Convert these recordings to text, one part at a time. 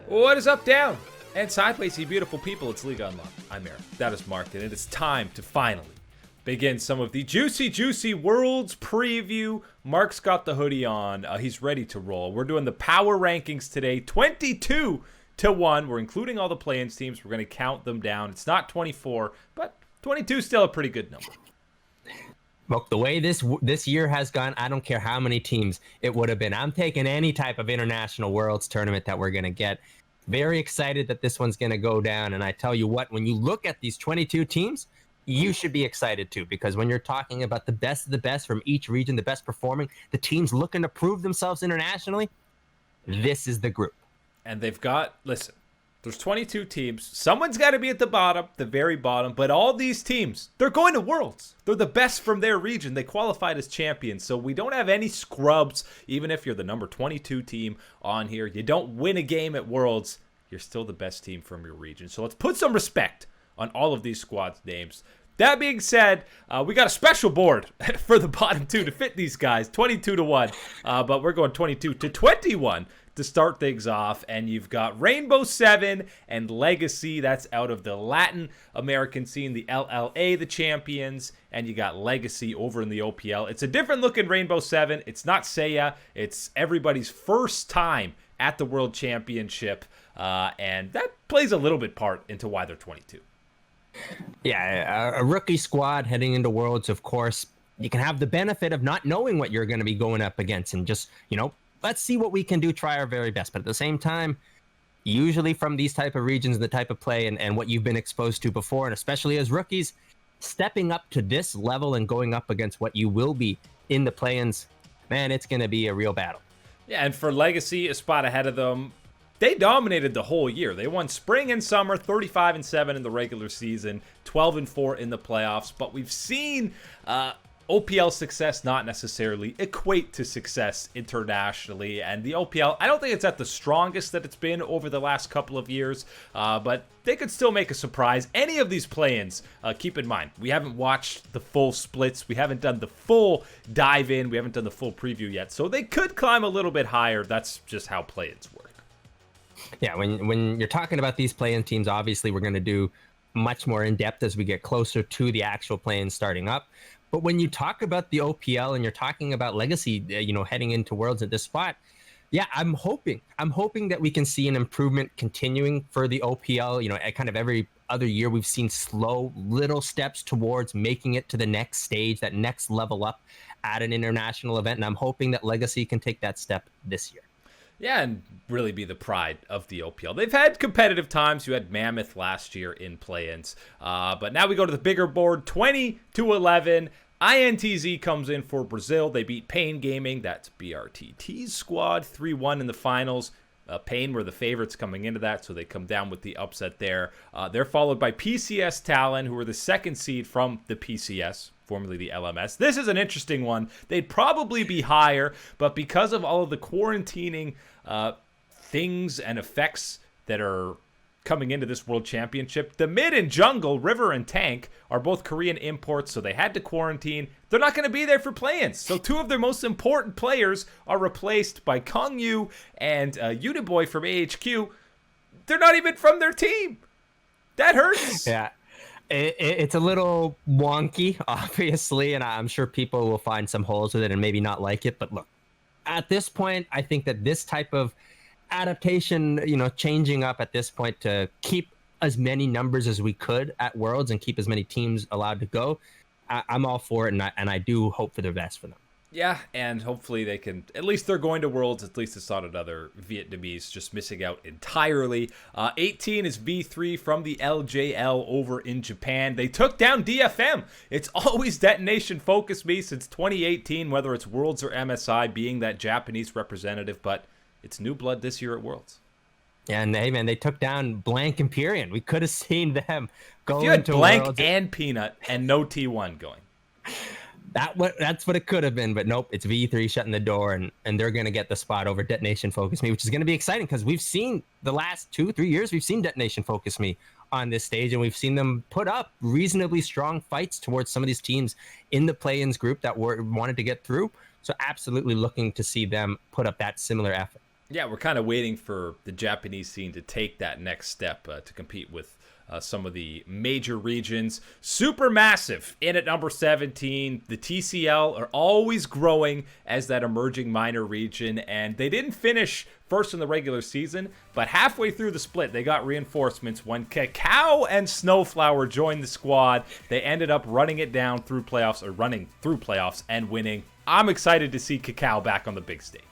What is up, down, and sideways, you beautiful people? It's League Unlocked. I'm Eric. That is Mark, and it is time to finally begin some of the juicy Worlds preview. Mark's got the hoodie on. He's ready to roll. We're doing the power rankings today, 22 to 1. We're including all the play-in teams. We're going to count them down. It's not 24, but 22 is still a pretty good number. Look, the way this year has gone, I don't care how many teams it would have been. I'm taking any type of international Worlds tournament that we're going to get. Very excited that this one's going to go down. And I tell you what, when you look at these 22 teams, you should be excited too, because when you're talking about the best of the best from each region, the best performing, the teams looking to prove themselves internationally, this is the group. And they've got, listen, there's 22 teams. Someone's got to be at the bottom, the very bottom. But all these teams, they're going to Worlds. They're the best from their region. They qualified as champions. So we don't have any scrubs. Even if you're the number 22 team on here, you don't win a game at Worlds, you're still the best team from your region. So let's put some respect on all of these squads' names. That being said, we got a special board for the bottom two to fit these guys, 22 to 1. But we're going 22 to 21 to start things off. And you've got Rainbow 7 and Legacy. That's out of the Latin American scene, the LLA, the champions. And you got Legacy over in the OPL. It's a different looking Rainbow 7. It's not Seiya. It's everybody's first time at the World Championship. And that plays a little bit part into why they're 22. Yeah, a rookie squad heading into Worlds, of course, you can have the benefit of not knowing what you're going to be going up against and just, let's see what we can do, try our very best. But at the same time, usually from these type of regions, the type of play and what you've been exposed to before, and especially as rookies, stepping up to this level and going up against what you will be in the play-ins, man, it's going to be a real battle. Yeah, and for Legacy, a spot ahead of them, they dominated the whole year. They won spring and summer, 35-7 in the regular season, 12-4 in the playoffs. But we've seen OPL success not necessarily equate to success internationally. And the OPL, I don't think it's at the strongest that it's been over the last couple of years, but they could still make a surprise. Any of these play-ins, keep in mind, we haven't watched the full splits. We haven't done the full dive in. We haven't done the full preview yet. So they could climb a little bit higher. That's just how play-ins work. Yeah, when you're talking about these play-in teams, obviously we're going to do much more in-depth as we get closer to the actual play-in starting up. But when you talk about the OPL and you're talking about Legacy, heading into Worlds at this spot, yeah, I'm hoping that we can see an improvement continuing for the OPL. At kind of every other year, we've seen slow little steps towards making it to the next stage, that next level up at an international event. And I'm hoping that Legacy can take that step this year. Yeah, and really be the pride of the OPL. They've had competitive times. You had Mammoth last year in play-ins. But now we go to the bigger board, 20-11. INTZ comes in for Brazil. They beat Pain Gaming. That's BRTT's squad, 3-1 in the finals. Pain were the favorites coming into that, so they come down with the upset there. They're followed by PCS Talon, who were the second seed from the PCS, formerly the LMS. This is an interesting one. They'd probably be higher, but because of all of the quarantining things and effects that are coming into this World Championship, the mid and jungle, River and Tank, are both Korean imports, so they had to quarantine. They're not going to be there for play-ins. So two of their most important players are replaced by Kong Yu and Uniboy from AHQ. They're not even from their team. That hurts. Yeah. It's a little wonky, obviously, and I'm sure people will find some holes with it and maybe not like it. But look, at this point, I think that this type of adaptation, changing up at this point to keep as many numbers as we could at Worlds and keep as many teams allowed to go, I'm all for it, and I do hope for the best for them. Yeah, and hopefully they can, at least they're going to Worlds, at least it's not another Vietnamese just missing out entirely. 18 is V3 from the LJL over in Japan. They took down DFM. It's always Detonation focused me since 2018, whether it's Worlds or MSI being that Japanese representative, but it's new blood this year at Worlds. And hey, man, they took down Blank Empyrean. We could have seen them go into into Blank Worlds and Peanut and no T1 going. That's what it could have been, but nope, it's V3 shutting the door, and they're going to get the spot over Detonation Focus Me, which is going to be exciting because we've seen the last 2-3 years, we've seen Detonation Focus Me on this stage, and we've seen them put up reasonably strong fights towards some of these teams in the play-ins group that wanted to get through. So absolutely looking to see them put up that similar effort. Yeah, we're kind of waiting for the Japanese scene to take that next step to compete with some of the major regions. Supermassive in at number 17. The TCL are always growing as that emerging minor region, and they didn't finish first in the regular season, but halfway through the split, they got reinforcements. When Cacao and Snowflower joined the squad, they ended up running through playoffs and winning. I'm excited to see Cacao back on the big stage.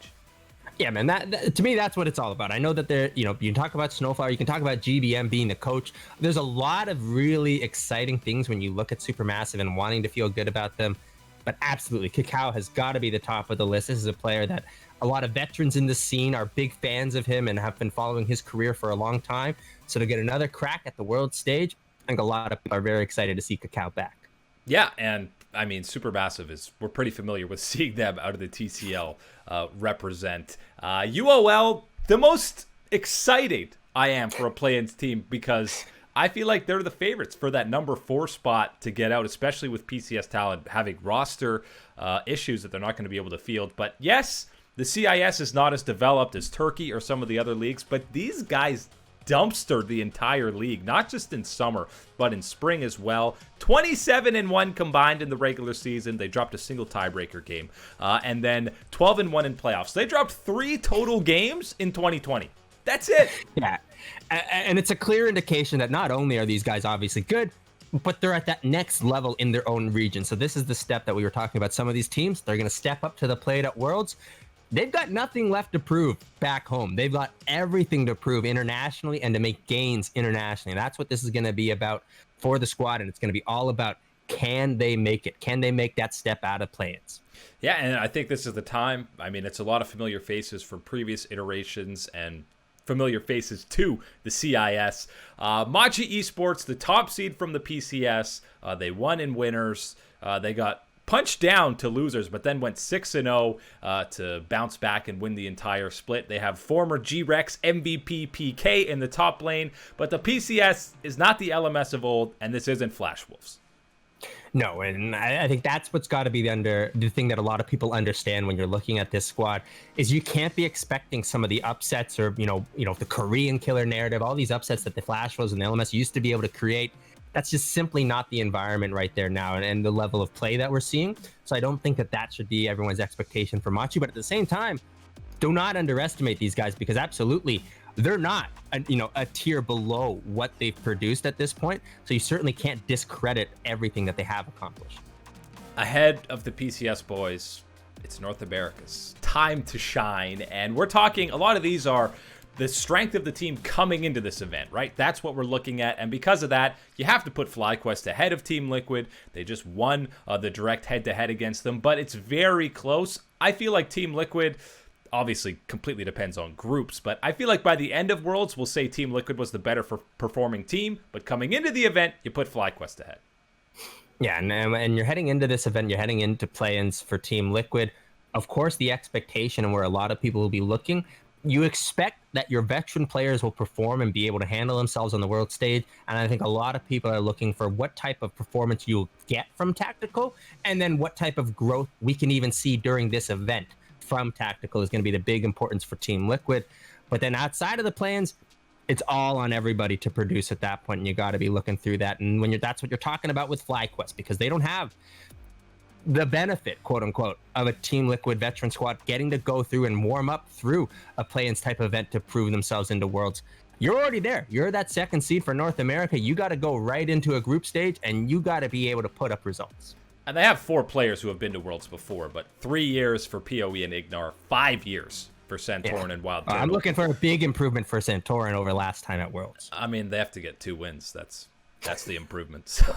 Yeah, man, that to me, that's what it's all about. I know that you can talk about Snowflower, you can talk about GBM being the coach. There's a lot of really exciting things when you look at Supermassive and wanting to feel good about them. But absolutely, Cacao has got to be the top of the list. This is a player that a lot of veterans in the scene are big fans of him and have been following his career for a long time. So to get another crack at the world stage, I think a lot of people are very excited to see Cacao back. Yeah, and I mean, Supermassive we're pretty familiar with seeing them out of the TCL represent. UOL, the most excited I am for a play-ins team because I feel like they're the favorites for that number 4 spot to get out, especially with PCS Talent having roster issues that they're not going to be able to field. But yes, the CIS is not as developed as Turkey or some of the other leagues, but these guys dumpstered the entire league, not just in summer, but in spring as well. 27-1 combined in the regular season. They dropped a single tiebreaker game. And then 12-1 in playoffs. They dropped 3 total games in 2020. That's it. Yeah. And it's a clear indication that not only are these guys obviously good, but they're at that next level in their own region. So this is the step that we were talking about. Some of these teams, they're going to step up to the plate at Worlds. They've got nothing left to prove back home. They've got everything to prove internationally and to make gains internationally. That's what this is going to be about for the squad, and it's going to be all about, can they make it? Can they make that step out of play-ins? Yeah, and I think this is the time. I mean, it's a lot of familiar faces from previous iterations and familiar faces to the CIS. Machi Esports, the top seed from the PCS. They won in winners. They got punched down to losers, but then went 6-0 to bounce back and win the entire split. They have former G-Rex MVP PK in the top lane, but the PCS is not the LMS of old, and this isn't Flash Wolves. No, and I think that's what's got to be the thing that a lot of people understand when you're looking at this squad is you can't be expecting some of the upsets or the Korean killer narrative, all these upsets that the Flash Wolves and the LMS used to be able to create. That's just simply not the environment right there now and the level of play that we're seeing. So I don't think that should be everyone's expectation for Machi. But at the same time, do not underestimate these guys because absolutely they're not a tier below what they've produced at this point. So you certainly can't discredit everything that they have accomplished. Ahead of the PCS boys, it's North America's time to shine. And we're talking, a lot of these are the strength of the team coming into this event, right? That's what we're looking at. And because of that, you have to put FlyQuest ahead of Team Liquid. They just won the direct head-to-head against them, but it's very close. I feel like Team Liquid, obviously completely depends on groups, but I feel like by the end of Worlds, we'll say Team Liquid was the better performing team, but coming into the event, you put FlyQuest ahead. Yeah, and you're heading into this event, you're heading into play-ins for Team Liquid. Of course, the expectation and where a lot of people will be looking, you expect that your veteran players will perform and be able to handle themselves on the world stage. And I think a lot of people are looking for what type of performance you'll get from Tactical, and then what type of growth we can even see during this event from Tactical is going to be the big importance for Team Liquid. But then outside of the plans, it's all on everybody to produce at that point, and you got to be looking through that. And that's what you're talking about with FlyQuest, because they don't have the benefit, quote unquote, of a Team Liquid veteran squad getting to go through and warm up through a play-ins type event to prove themselves into Worlds. You're already there. You're that second seed for North America. You got to go right into a group stage, and you got to be able to put up results. And they have 4 players who have been to Worlds before, but 3 years for PoE and Ignar, 5 years for Santorin and Wild Turtle. I'm looking for a big improvement for Santorin over last time at Worlds. I mean, they have to get 2 wins. That's the improvement. So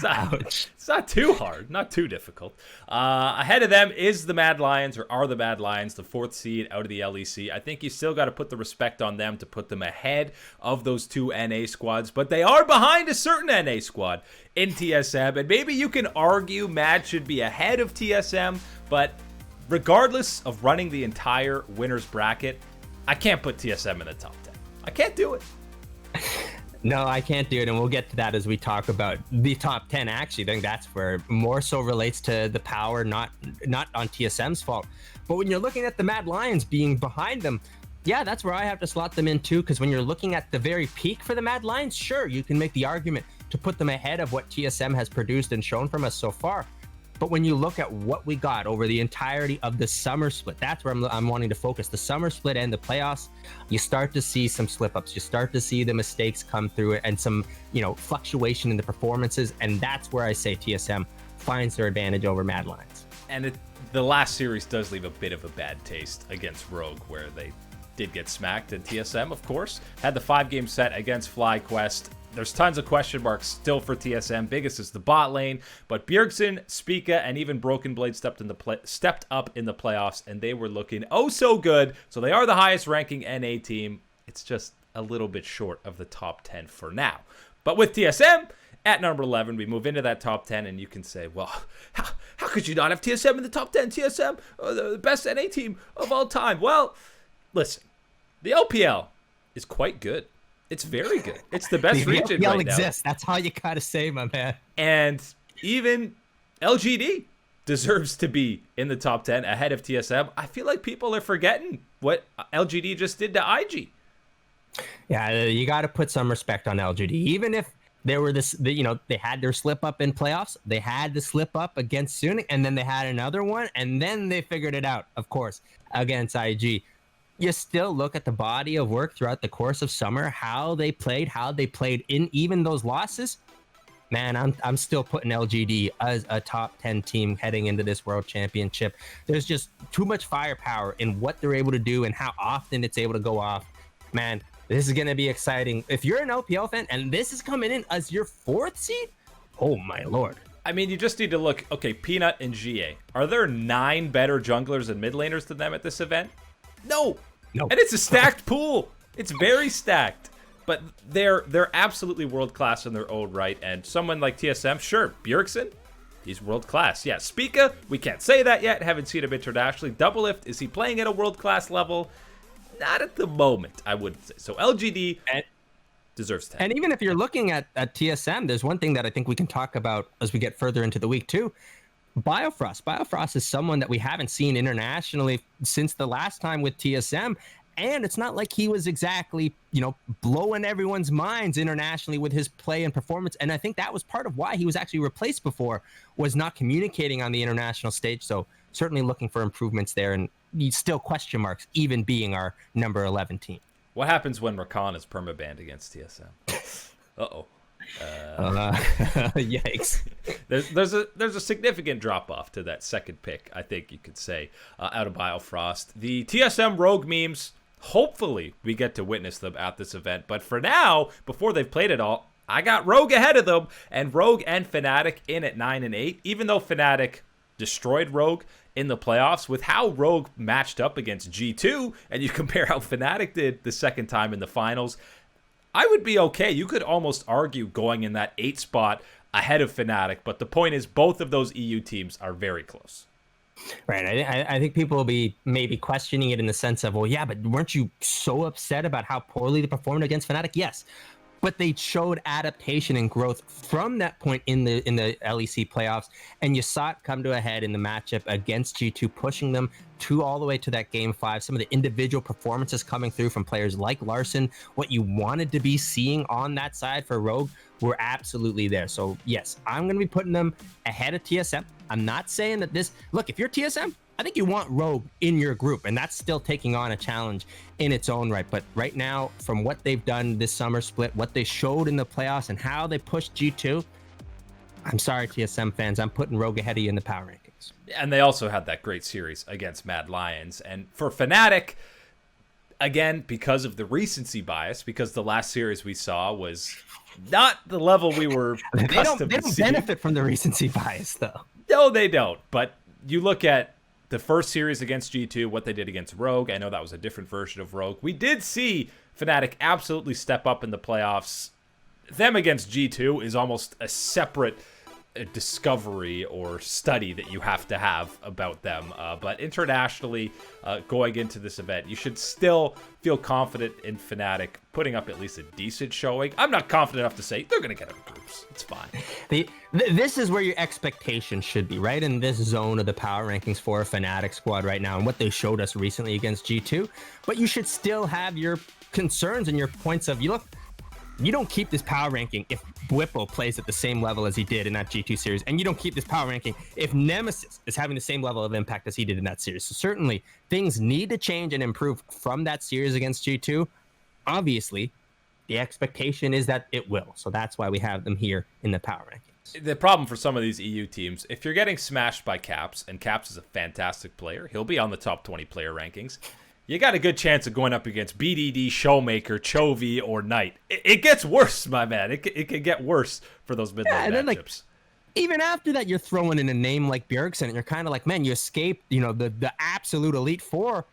it's not too hard, not too difficult. Ahead of them is the Mad Lions, or are the Mad Lions, the 4th seed out of the LEC. I think you still got to put the respect on them to put them ahead of those 2 NA squads, but they are behind a certain NA squad in TSM, and maybe you can argue Mad should be ahead of TSM, but regardless of running the entire winner's bracket, I can't put TSM in the top 10. I can't do it. No, I can't do it, and we'll get to that as we talk about the top 10. Actually, I think that's where more so relates to the power, not on TSM's fault, But when you're looking at the Mad Lions being behind them, yeah, that's where I have to slot them in too. Because when you're looking at the very peak for the Mad Lions, sure, you can make the argument to put them ahead of what TSM has produced and shown from us so far. But when you look at what we got over the entirety of the summer split, that's where I'm wanting to focus. The summer split and the playoffs, you start to see some slip-ups. You start to see the mistakes come through it and some, fluctuation in the performances. And that's where I say TSM finds their advantage over Mad Lions. And the last series does leave a bit of a bad taste against Rogue, where they did get smacked. And TSM, of course, had the 5-game set against FlyQuest. There's tons of question marks still for TSM. Biggest is the bot lane, but Bjergsen, Spica, and even Broken Blade stepped up in the playoffs, and they were looking oh so good. So they are the highest ranking NA team. It's just a little bit short of the top 10 for now. But with TSM at number 11, we move into that top 10, and you can say, well, how could you not have TSM in the top 10? TSM, the best NA team of all time. Well, listen, the LPL is quite good. It's very good. It's the best region right exists. That's how you gotta say, my man. And even LGD deserves to be in the top 10 ahead of TSM. I feel like people are forgetting what LGD just did to IG. Yeah, you got to put some respect on LGD. Even if they were they had their slip up in playoffs, they had the slip up against Sunic, and then they had another one, and then they figured it out, of course, against IG. You still look at the body of work throughout the course of summer, how they played in even those losses. Man, I'm still putting LGD as a top 10 team heading into this World Championship. There's just too much firepower in what they're able to do and how often it's able to go off. Man, this is going to be exciting. If you're an LPL fan and this is coming in as your 4th seed, oh my lord. I mean, you just need to look, okay, Peanut and GA. Are there 9 better junglers and mid laners than them at this event? No. And it's a stacked pool. It's very stacked. But they're absolutely world-class in their own right. And someone like TSM, sure, Bjergsen, he's world-class. Yeah, Spica, we can't say that yet. Haven't seen him internationally. Doublelift, is he playing at a world-class level? Not at the moment, I wouldn't say. So LGD deserves 10. And even if you're looking at TSM, there's one thing that I think we can talk about as we get further into the week too. Biofrost is someone that we haven't seen internationally since the last time with TSM. And it's not like he was exactly, blowing everyone's minds internationally with his play and performance. And I think that was part of why he was actually replaced before, was not communicating on the international stage. So certainly looking for improvements there, and still question marks, even being our number 11 team. What happens when Rakan is permabanned against TSM? Uh-oh. Yikes. There's a significant drop off to that second pick, I think you could say, out of Biofrost. The TSM Rogue memes, hopefully we get to witness them at this event, but for now, before they've played it all, I got Rogue ahead of them, and Rogue and Fnatic in at 9 and 8. Even though Fnatic destroyed Rogue in the playoffs, with how Rogue matched up against G2, and you compare how Fnatic did the second time in the finals, I would be okay. You could almost argue going in that 8 spot ahead of Fnatic, but the point is both of those EU teams are very close. Right. I think people will be maybe questioning it in the sense of, well, yeah, but weren't you so upset about how poorly they performed against Fnatic? Yes. But they showed adaptation and growth from that point in the LEC playoffs, and you saw it come to a head in the matchup against G2, pushing them all the way to that game 5. Some of the individual performances coming through from players like Larson, what you wanted to be seeing on that side for Rogue, were absolutely there. So yes, I'm going to be putting them ahead of TSM. I'm not saying that look, if you're TSM, I think you want Rogue in your group, and that's still taking on a challenge in its own right. But right now, from what they've done this summer split, what they showed in the playoffs, and how they pushed G2, I'm sorry, TSM fans, I'm putting Rogue ahead of you in the power rankings. And they also had that great series against Mad Lions. And for Fnatic, again, because of the recency bias, because the last series we saw was not the level we were accustomed to seeing. They don't benefit from the recency bias, though. No, they don't. But you look at the first series against G2, what they did against Rogue. I know that was a different version of Rogue. We did see Fnatic absolutely step up in the playoffs. Them against G2 is almost a separate discovery or study that you have to have about them. But internationally, going into this event, you should still feel confident in Fnatic putting up at least a decent showing. I'm not confident enough to say they're going to get out of groups. It's fine. This is where your expectation should be, right? In this zone of the power rankings for a Fnatic squad right now and what they showed us recently against G2. But you should still have your concerns and your points of, you don't keep this power ranking if Whipple plays at the same level as he did in that G2 series, and you don't keep this power ranking if Nemesis is having the same level of impact as he did in that series. So certainly things need to change and improve from that series against G2. Obviously, the expectation is that it will. So that's why we have them here in the power rankings. The problem for some of these EU teams, if you're getting smashed by Caps, and Caps is a fantastic player, he'll be on the top 20 player rankings, you got a good chance of going up against BDD, Showmaker, Chovy, or Knight. It gets worse, my man. It can get worse for those mid-lane matchups. Even after that, you're throwing in a name like Bjergsen, and you're kind of like, man, you escaped, the absolute Elite Four,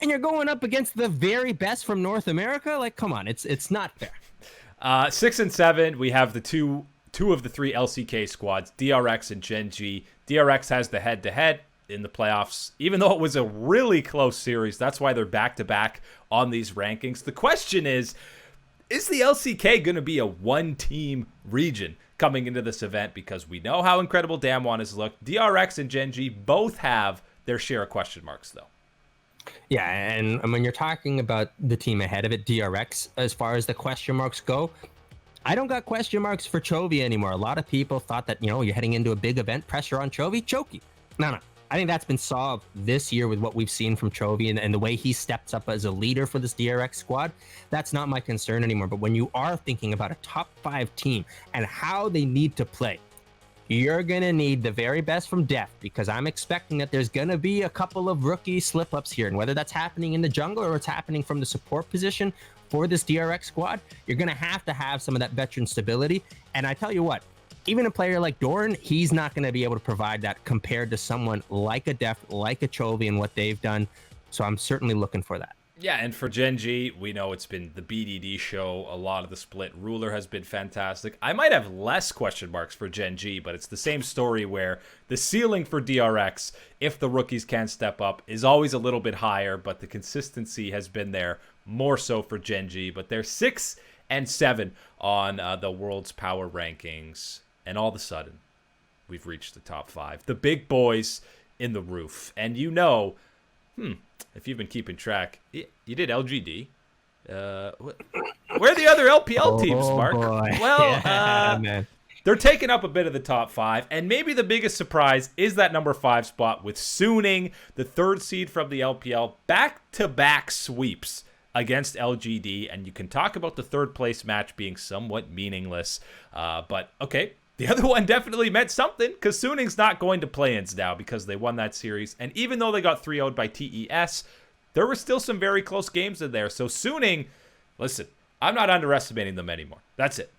and you're going up against the very best from North America? Like, come on, it's not fair. 6 and 7, we have the two of the 3 LCK squads, Drx and Gen G. Drx has the head-to-head in the playoffs, even though it was a really close series. That's why they're back-to-back on these rankings. The question is the LCK going to be a one-team region coming into this event? Because we know how incredible Damwon has looked. Drx and Gen G both have their share of question marks, though. Yeah, and when you're talking about the team ahead of it, Drx, as far as the question marks go, I don't got question marks for Chovy anymore. A lot of people thought that, you're heading into a big event, pressure on Chovy, chokey. No. I think that's been solved this year with what we've seen from Chovy and the way he steps up as a leader for this Drx squad. That's not my concern anymore. But when you are thinking about a top 5 team and how they need to play, you're going to need the very best from Def, because I'm expecting that there's going to be a couple of rookie slip-ups here. And whether that's happening in the jungle or it's happening from the support position for this Drx squad, you're going to have some of that veteran stability. And I tell you what, even a player like Doran, he's not going to be able to provide that compared to someone like a Def, like a Chovy, and what they've done. So I'm certainly looking for that. Yeah, and for Gen G, we know it's been the BDD show. A lot of the split. Ruler has been fantastic. I might have less question marks for Gen G, but it's the same story where the ceiling for Drx, if the rookies can step up, is always a little bit higher, but the consistency has been there more so for Gen G. But they're 6 and 7 on the world's power rankings. And all of a sudden, we've reached the top 5. The big boys in the roof. And if you've been keeping track, you did LGD. Where are the other LPL teams, Mark? Boy. Well, man. They're taking up a bit of the top 5. And maybe the biggest surprise is that number 5 spot with Suning, the 3rd seed from the LPL, back-to-back sweeps against LGD. And you can talk about the 3rd place match being somewhat meaningless. But, okay. The other one definitely meant something, because Suning's not going to play-ins now because they won that series. And even though they got 3-0'd by TES, there were still some very close games in there. So Suning, listen, I'm not underestimating them anymore. That's it.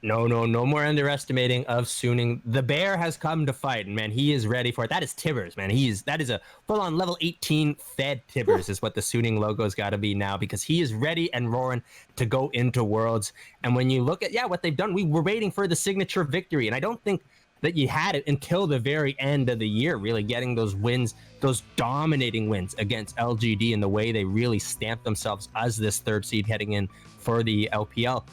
No more underestimating of Suning. The bear has come to fight, and man, he is ready for it. That is Tibbers, man. That is a full-on level 18 fed Tibbers is what the Suning logo's got to be now, because he is ready and roaring to go into Worlds. And when you look at what they've done, we were waiting for the signature victory, and I don't think that you had it until the very end of the year, really getting those wins, those dominating wins against LGD, and the way they really stamped themselves as this 3rd seed heading in for the LPL.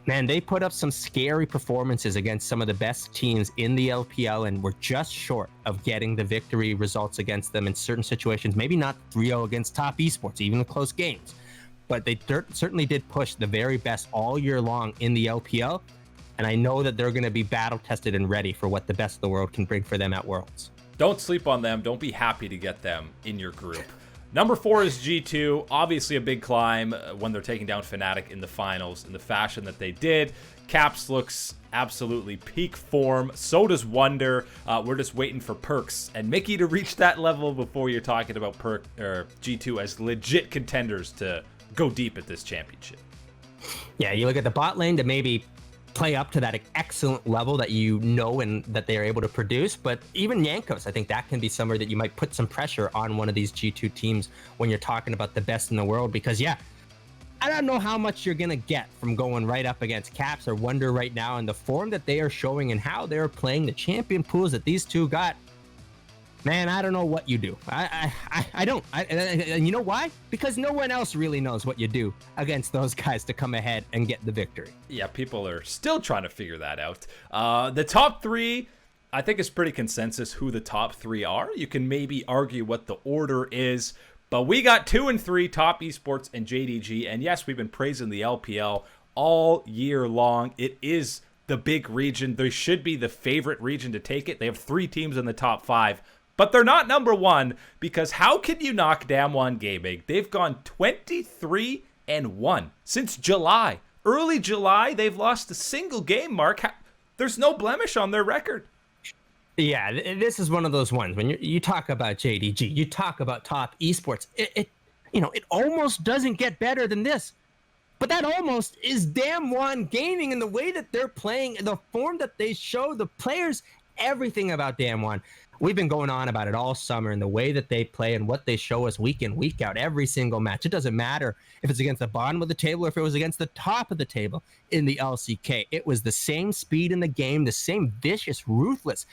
Man, they put up some scary performances against some of the best teams in the LPL, and were just short of getting the victory results against them in certain situations. Maybe not 3-0 against top eSports, even in close games. But they certainly did push the very best all year long in the LPL. And I know that they're going to be battle-tested and ready for what the best of the world can bring for them at Worlds. Don't sleep on them. Don't be happy to get them in your group. Number 4 is G2. Obviously a big climb when they're taking down Fnatic in the finals in the fashion that they did. Caps looks absolutely peak form. So does Wonder. We're just waiting for Perks and Mickey to reach that level before you're talking about G2 as legit contenders to go deep at this championship. Yeah, you look at the bot lane to maybe play up to that excellent level that and that they are able to produce. But even Yankos, I think that can be somewhere that you might put some pressure on one of these G2 teams when you're talking about the best in the world. Because I don't know how much you're going to get from going right up against Caps or Wonder right now, and the form that they are showing and how they're playing, the champion pools that these two got. Man, I don't know what you do. I don't. And you know why? Because no one else really knows what you do against those guys to come ahead and get the victory. Yeah, people are still trying to figure that out. The top three, I think it's pretty consensus who the top three are. You can maybe argue what the order is, but we got 2 and 3, Top Esports and JDG. And yes, we've been praising the LPL all year long. It is the big region. They should be the favorite region to take it. They have 3 teams in the top 5, but they're not number 1 because how can you knock Damwon Gaming? They've gone 23-1 since July. Early July, they've lost a single game, Mark. There's no blemish on their record. Yeah, this is one of those ones when you talk about JDG, you talk about Top Esports. It almost doesn't get better than this. But that almost is Damwon Gaming in the way that they're playing, the form that they show, the players, everything about Damwon. We've been going on about it all summer and the way that they play and what they show us week in, week out, every single match. It doesn't matter if it's against the bottom of the table or if it was against the top of the table in the LCK. It was the same speed in the game, the same vicious, ruthless,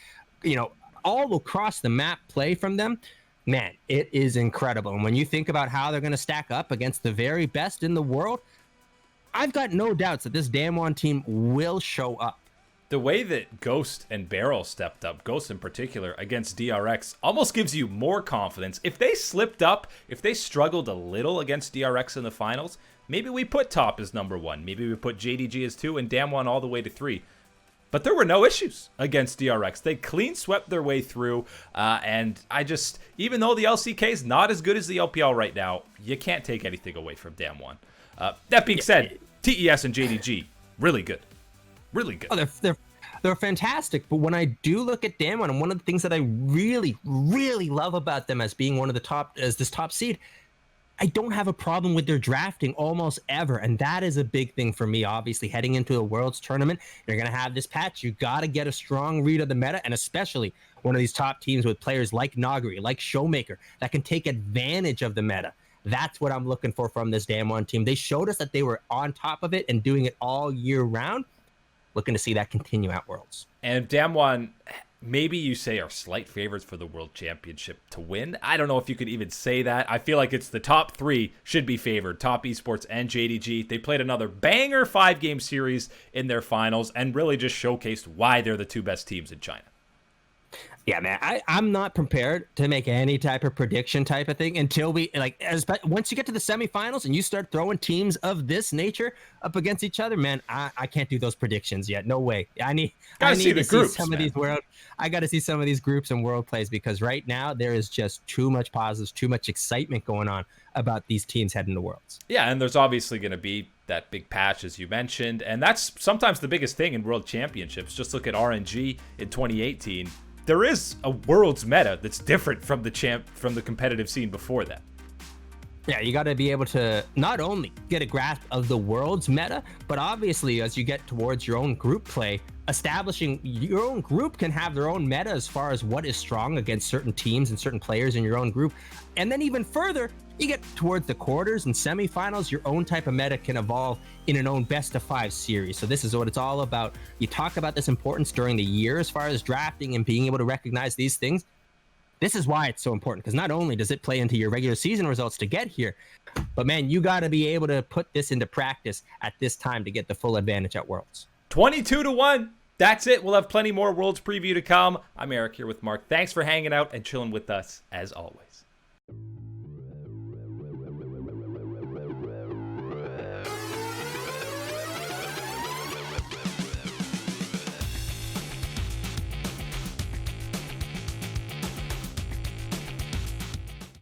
all across the map play from them. Man, it is incredible. And when you think about how they're going to stack up against the very best in the world, I've got no doubts that this Damwon team will show up. The way that Ghost and Beryl stepped up, Ghost in particular, against Drx almost gives you more confidence. If they slipped up, if they struggled a little against Drx in the finals, maybe we put Top as number 1. Maybe we put JDG as 2 and Damwon all the way to 3. But there were no issues against Drx. They clean swept their way through. And even though the LCK is not as good as the LPL right now, you can't take anything away from Damwon. That being said, TES and JDG, really good. Really good. Oh, they're fantastic. But when I do look at Damwon, and one of the things that I really, really love about them as being one of the top, as this top seed, I don't have a problem with their drafting almost ever. And that is a big thing for me, obviously, heading into a Worlds tournament. You're going to have this patch. You got to get a strong read of the meta, and especially one of these top teams with players like Nagari, like Showmaker, that can take advantage of the meta. That's what I'm looking for from this Damwon team. They showed us that they were on top of it and doing it all year round. Looking to see that continue at Worlds. And Damwon, maybe you say are slight favorites for the World Championship to win. I don't know if you could even say that. I feel like it's the top 3 should be favored. Top Esports and JDG. They played another banger 5-game series in their finals and really just showcased why they're the 2 best teams in China. Yeah, man, I'm not prepared to make any type of prediction type of thing until once you get to the semifinals and you start throwing teams of this nature up against each other, man, I can't do those predictions yet. No way. I need to see some of these I got to see some of these groups and world plays, because right now there is just too much positives, too much excitement going on about these teams heading to Worlds. Yeah, and there's obviously going to be that big patch, as you mentioned, and that's sometimes the biggest thing in World Championships. Just look at RNG in 2018. There is a Worlds meta that's different from the competitive scene before that. Yeah, you got to be able to not only get a grasp of the Worlds meta, but obviously as you get towards your own group play, establishing your own group can have their own meta as far as what is strong against certain teams and certain players in your own group. And then even further, you get towards the quarters and semifinals, your own type of meta can evolve in an own best-of-5 series. So this is what it's all about. You talk about this importance during the year as far as drafting and being able to recognize these things. This is why it's so important, because not only does it play into your regular season results to get here, but man, you got to be able to put this into practice at this time to get the full advantage at Worlds. 22-1. That's it. We'll have plenty more Worlds preview to come. I'm Eric here with Mark. Thanks for hanging out and chilling with us as always.